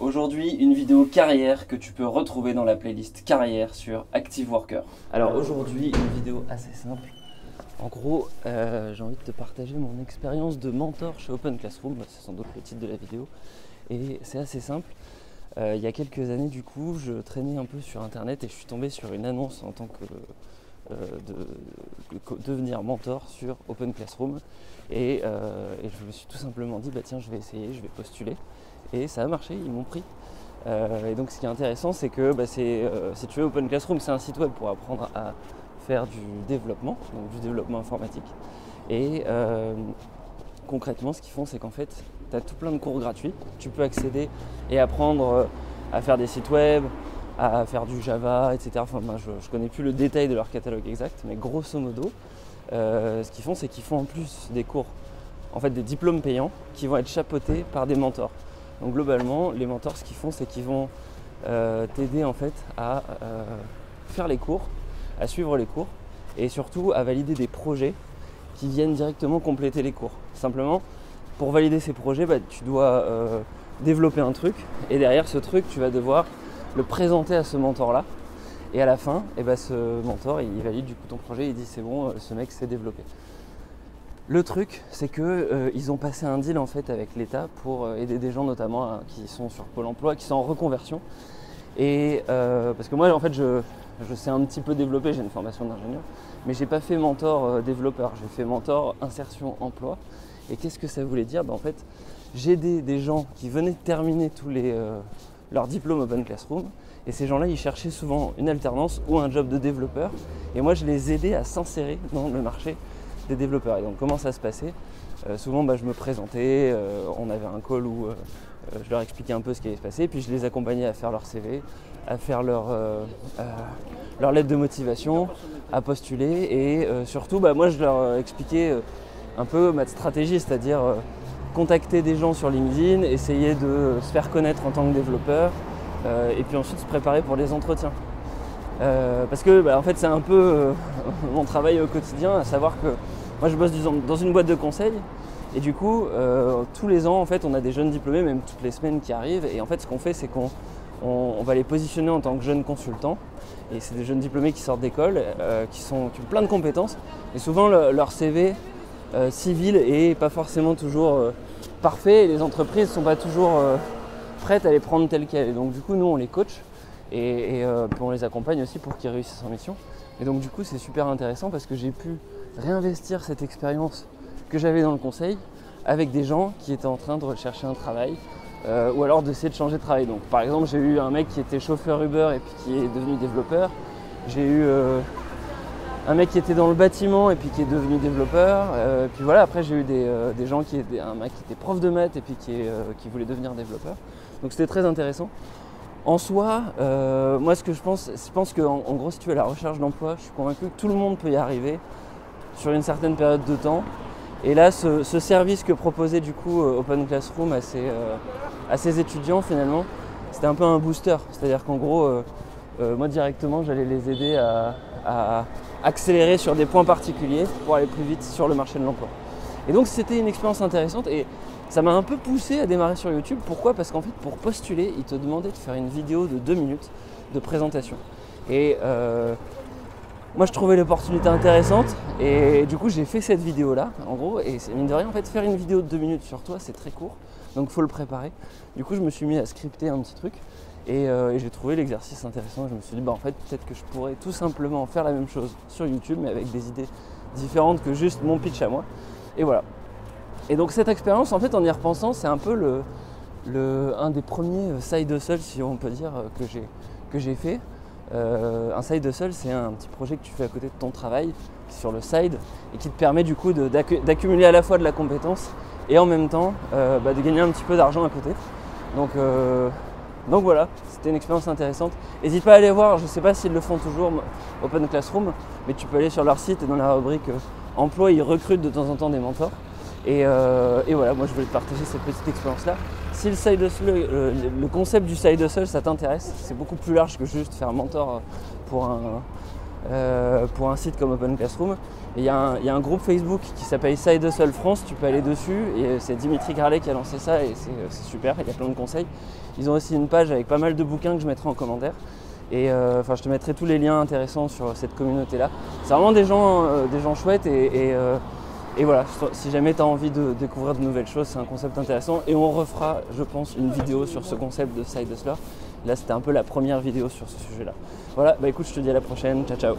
Aujourd'hui, une vidéo carrière que tu peux retrouver dans la playlist carrière sur Active Worker. Alors aujourd'hui, une vidéo assez simple. En gros, j'ai envie de te partager mon expérience de mentor chez Open Classroom. C'est sans doute le titre de la vidéo. Et c'est assez simple. Il y a quelques années, du coup, je traînais un peu sur Internet et je suis tombé sur une annonce en tant que devenir mentor sur Open Classroom. Et je me suis tout simplement dit, bah tiens, je vais essayer, je vais postuler. Et ça a marché, ils m'ont pris. Et donc ce qui est intéressant, c'est que si tu veux, Open Classroom, c'est un site web pour apprendre à faire du développement, donc du développement informatique. Et concrètement, ce qu'ils font, c'est qu'en fait, tu as tout plein de cours gratuits. Tu peux accéder et apprendre à faire des sites web, à faire du Java, etc. Enfin, moi, je ne connais plus le détail de leur catalogue exact, mais grosso modo, ce qu'ils font, c'est qu'ils font en plus des cours, en fait des diplômes payants qui vont être chapeautés par des mentors. Donc globalement, les mentors, ce qu'ils font, c'est qu'ils vont t'aider en fait à faire les cours, à suivre les cours et surtout à valider des projets qui viennent directement compléter les cours. Simplement, pour valider ces projets, tu dois développer un truc et derrière ce truc, tu vas devoir le présenter à ce mentor-là. Et à la fin, ce mentor, il valide du coup ton projet, il dit c'est bon, ce mec s'est développé. Le truc, c'est qu'ils ont passé un deal en fait avec l'État pour aider des gens notamment qui sont sur Pôle emploi, qui sont en reconversion. Et parce que moi en fait je sais un petit peu développer, j'ai une formation d'ingénieur, mais j'ai pas fait mentor développeur, j'ai fait mentor insertion emploi. Et qu'est-ce que ça voulait dire ? En fait, j'aidais des gens qui venaient de terminer tous leurs diplômes Open Classroom. Et ces gens-là, ils cherchaient souvent une alternance ou un job de développeur. Et moi, je les aidais à s'insérer dans le marché des développeurs. Et donc comment ça se passait ? Souvent je me présentais, on avait un call où je leur expliquais un peu ce qui allait se passer, puis je les accompagnais à faire leur CV, à faire leur lettre de motivation, à postuler et surtout moi je leur expliquais un peu ma stratégie, c'est-à-dire contacter des gens sur LinkedIn, essayer de se faire connaître en tant que développeur et puis ensuite se préparer pour les entretiens. Parce que en fait c'est un peu mon travail au quotidien, à savoir que moi je bosse dans une boîte de conseil et du coup tous les ans en fait on a des jeunes diplômés, même toutes les semaines qui arrivent, et en fait ce qu'on fait c'est qu'on va les positionner en tant que jeunes consultants, et c'est des jeunes diplômés qui sortent d'école, qui ont plein de compétences, et souvent leur CV civil est pas forcément toujours parfait, et les entreprises ne sont pas toujours prêtes à les prendre telles quelles, et donc du coup nous on les coach. Et puis on les accompagne aussi pour qu'ils réussissent en mission. Et donc du coup c'est super intéressant parce que j'ai pu réinvestir cette expérience que j'avais dans le conseil avec des gens qui étaient en train de rechercher un travail ou alors d'essayer de changer de travail. Donc par exemple j'ai eu un mec qui était chauffeur Uber et puis qui est devenu développeur. J'ai eu un mec qui était dans le bâtiment et puis qui est devenu développeur. Puis voilà, après j'ai eu des gens un mec qui était prof de maths et puis qui voulait devenir développeur. Donc c'était très intéressant. En soi, moi ce que je pense qu'en gros si tu es à la recherche d'emploi, je suis convaincu que tout le monde peut y arriver sur une certaine période de temps. Et là ce service que proposait du coup Open Classroom à ses étudiants finalement, c'était un peu un booster. C'est-à-dire qu'en gros, moi directement j'allais les aider à accélérer sur des points particuliers pour aller plus vite sur le marché de l'emploi. Et donc c'était une expérience intéressante et ça m'a un peu poussé à démarrer sur YouTube. Pourquoi ? Parce qu'en fait, pour postuler, ils te demandaient de faire une vidéo de 2 minutes de présentation. Et moi, je trouvais l'opportunité intéressante. Et du coup, j'ai fait cette vidéo-là, en gros. Et c'est mine de rien, en fait, faire une vidéo de 2 minutes sur toi, c'est très court. Donc, il faut le préparer. Du coup, je me suis mis à scripter un petit truc. Et j'ai trouvé l'exercice intéressant. Je me suis dit, en fait, peut-être que je pourrais tout simplement faire la même chose sur YouTube, mais avec des idées différentes que juste mon pitch à moi. Et voilà. Et donc cette expérience, en fait, en y repensant, c'est un peu un des premiers side hustle, si on peut dire, que j'ai fait. Un side hustle, c'est un petit projet que tu fais à côté de ton travail, sur le side, et qui te permet du coup d'accumuler à la fois de la compétence et en même temps de gagner un petit peu d'argent à côté. Donc voilà, c'était une expérience intéressante. N'hésite pas à aller voir, je ne sais pas s'ils le font toujours, Open Classroom, mais tu peux aller sur leur site et dans la rubrique emploi, ils recrutent de temps en temps des mentors. Et voilà, moi je voulais te partager cette petite expérience-là. Si le side hustle, le concept du side hustle, ça t'intéresse, c'est beaucoup plus large que juste faire un mentor pour pour un site comme Open Classroom. Et il y a un groupe Facebook qui s'appelle Side Hustle France, tu peux aller dessus et c'est Dimitri Carlet qui a lancé ça et c'est super, il y a plein de conseils. Ils ont aussi une page avec pas mal de bouquins que je mettrai en commentaire. Et je te mettrai tous les liens intéressants sur cette communauté-là. C'est vraiment des gens chouettes et voilà, si jamais tu as envie de découvrir de nouvelles choses, c'est un concept intéressant. Et on refera, je pense, une vidéo sur ce concept de Side Hustler. Là, c'était un peu la première vidéo sur ce sujet-là. Voilà, bah écoute, je te dis à la prochaine. Ciao, ciao.